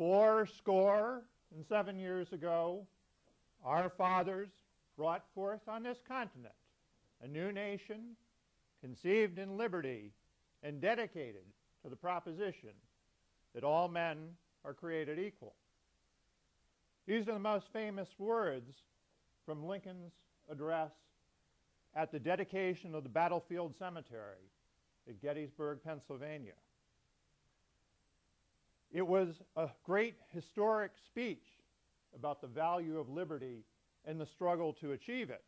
407 years ago, our fathers brought forth on this continent a new nation conceived in liberty and dedicated to the proposition that all men are created equal. These are the most famous words from Lincoln's address at the dedication of the Battlefield Cemetery at Gettysburg, Pennsylvania. It was a great historic speech about the value of liberty and the struggle to achieve it.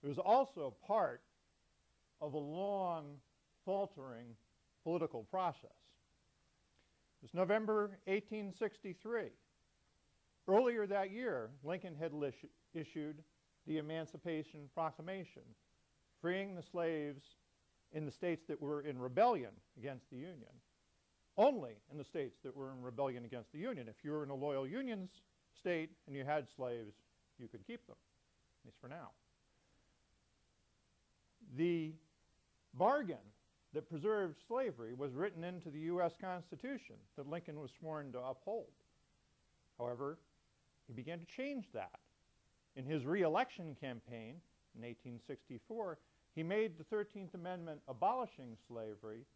It was also part of a long, faltering political process. It was November 1863. Earlier that year, Lincoln had issued the Emancipation Proclamation, freeing the slaves in the states that were in rebellion against the Union. Only in the states that were in rebellion against the Union. If you were in a loyal Union state and you had slaves, you could keep them, at least for now. The bargain that preserved slavery was written into the U.S. Constitution that Lincoln was sworn to uphold. However, he began to change that. In his re-election campaign in 1864, he made the 13th Amendment abolishing slavery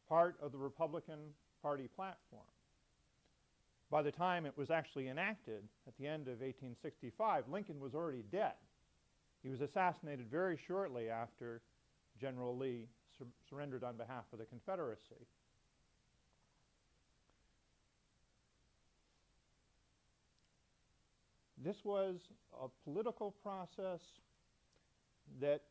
part of the Republican Party platform. By the time it was actually enacted at the end of 1865, Lincoln was already dead. He was assassinated very shortly after General Lee surrendered on behalf of the Confederacy. This was a political process that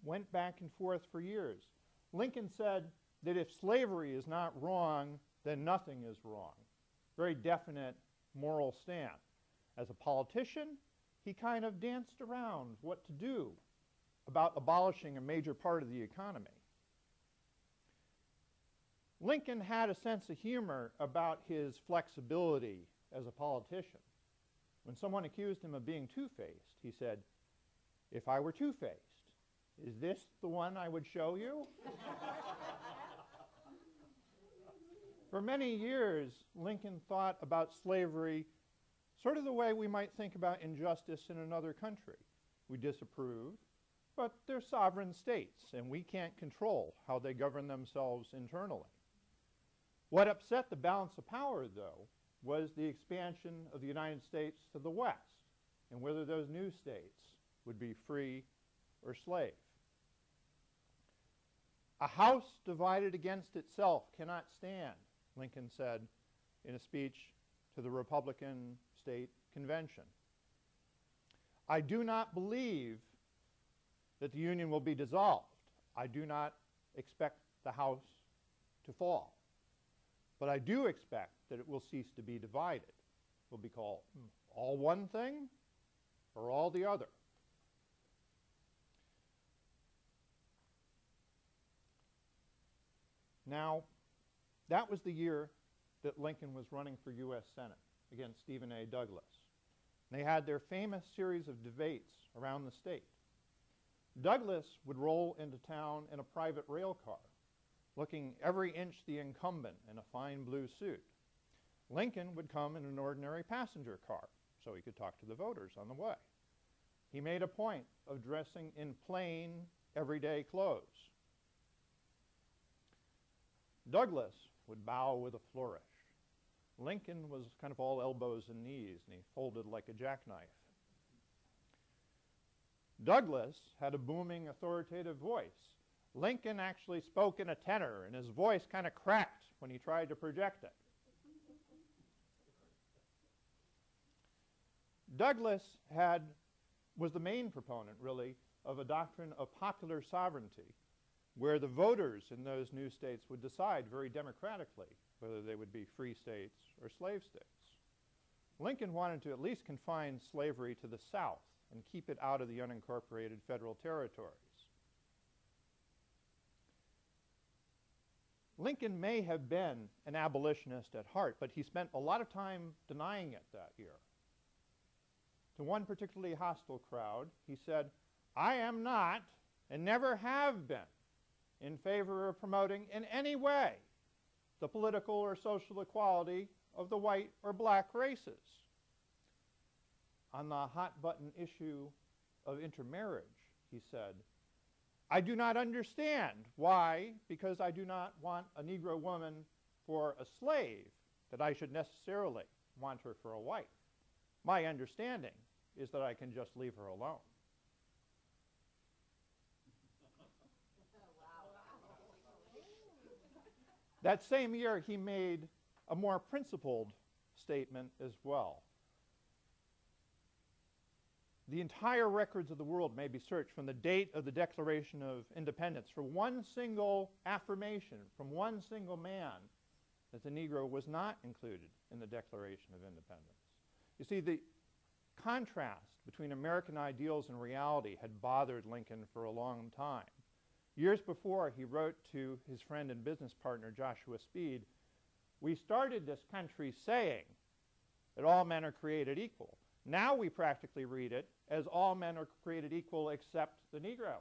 went back and forth for years. Lincoln said that if slavery is not wrong, then nothing is wrong. Very definite moral stand. As a politician, he kind of danced around what to do about abolishing a major part of the economy. Lincoln had a sense of humor about his flexibility as a politician. When someone accused him of being two-faced, he said, "If I were two-faced, is this the one I would show you?" For many years, Lincoln thought about slavery sort of the way we might think about injustice in another country. We disapprove, but they're sovereign states, and we can't control how they govern themselves internally. What upset the balance of power, though, was the expansion of the United States to the west, and whether those new states would be free or slave. A house divided against itself cannot stand, Lincoln said in a speech to the Republican State Convention. I do not believe that the Union will be dissolved. I do not expect the house to fall. But I do expect that it will cease to be divided. It will be called all one thing or all the other. Now, that was the year that Lincoln was running for U.S. Senate against Stephen A. Douglas. They had their famous series of debates around the state. Douglas would roll into town in a private rail car, looking every inch the incumbent in a fine blue suit. Lincoln would come in an ordinary passenger car, so he could talk to the voters on the way. He made a point of dressing in plain, everyday clothes. Douglas would bow with a flourish. Lincoln was kind of all elbows and knees, and he folded like a jackknife. Douglas had a booming, authoritative voice. Lincoln actually spoke in a tenor, and his voice kind of cracked when he tried to project it. Douglas was the main proponent, really, of a doctrine of popular sovereignty, where the voters in those new states would decide very democratically whether they would be free states or slave states. Lincoln wanted to at least confine slavery to the South and keep it out of the unincorporated federal territories. Lincoln may have been an abolitionist at heart, but he spent a lot of time denying it that year. To one particularly hostile crowd, he said, "I am not and never have been in favor of promoting in any way the political or social equality of the white or black races. On the hot-button issue of intermarriage, he said, I do not understand why, because I do not want a Negro woman for a slave, that I should necessarily want her for a wife. My understanding is that I can just leave her alone. That same year, he made a more principled statement as well. The entire records of the world may be searched from the date of the Declaration of Independence for one single affirmation from one single man that the Negro was not included in the Declaration of Independence. You see, the contrast between American ideals and reality had bothered Lincoln for a long time. Years before, he wrote to his friend and business partner, Joshua Speed, "We started this country saying that all men are created equal. Now we practically read it as all men are created equal except the Negro.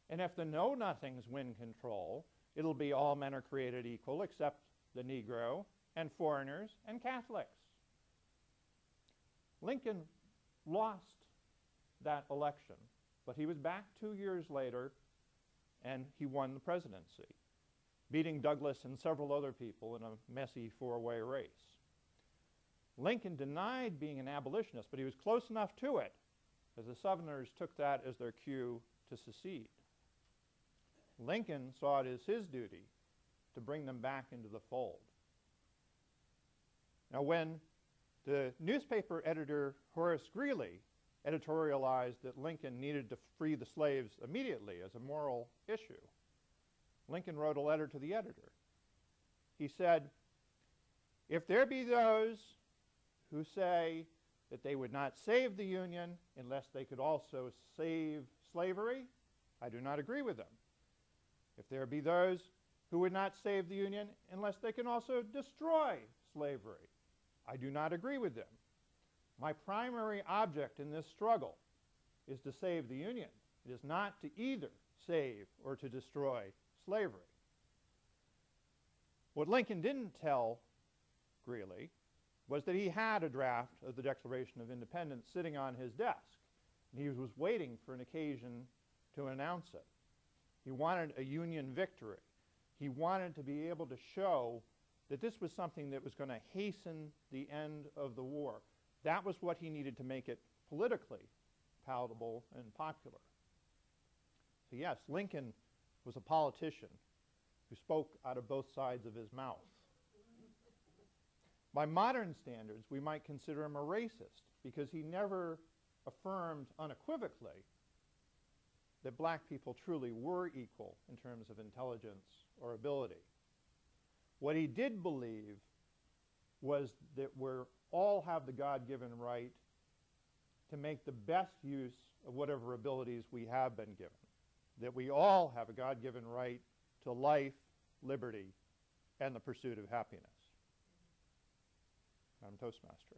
And if the know-nothings win control, it'll be all men are created equal except the Negro and foreigners and Catholics." Lincoln lost that election, but he was back 2 years later and he won the presidency, beating Douglas and several other people in a messy four-way race. Lincoln denied being an abolitionist, but he was close enough to it, as the Southerners took that as their cue to secede. Lincoln saw it as his duty to bring them back into the fold. Now, when the newspaper editor Horace Greeley editorialized that Lincoln needed to free the slaves immediately as a moral issue, Lincoln wrote a letter to the editor. He said, "If there be those who say that they would not save the Union unless they could also save slavery, I do not agree with them. If there be those who would not save the Union unless they can also destroy slavery, I do not agree with them. My primary object in this struggle is to save the Union. It is not to either save or to destroy slavery." What Lincoln didn't tell Greeley was that he had a draft of the Declaration of Independence sitting on his desk, and he was waiting for an occasion to announce it. He wanted a Union victory. He wanted to be able to show that this was something that was going to hasten the end of the war. That was what he needed to make it politically palatable and popular. So yes, Lincoln was a politician who spoke out of both sides of his mouth. By modern standards, we might consider him a racist because he never affirmed unequivocally that black people truly were equal in terms of intelligence or ability. What he did believe was that we all have the God-given right to make the best use of whatever abilities we have been given, that we all have a God-given right to life, liberty, and the pursuit of happiness. I'm Toastmaster.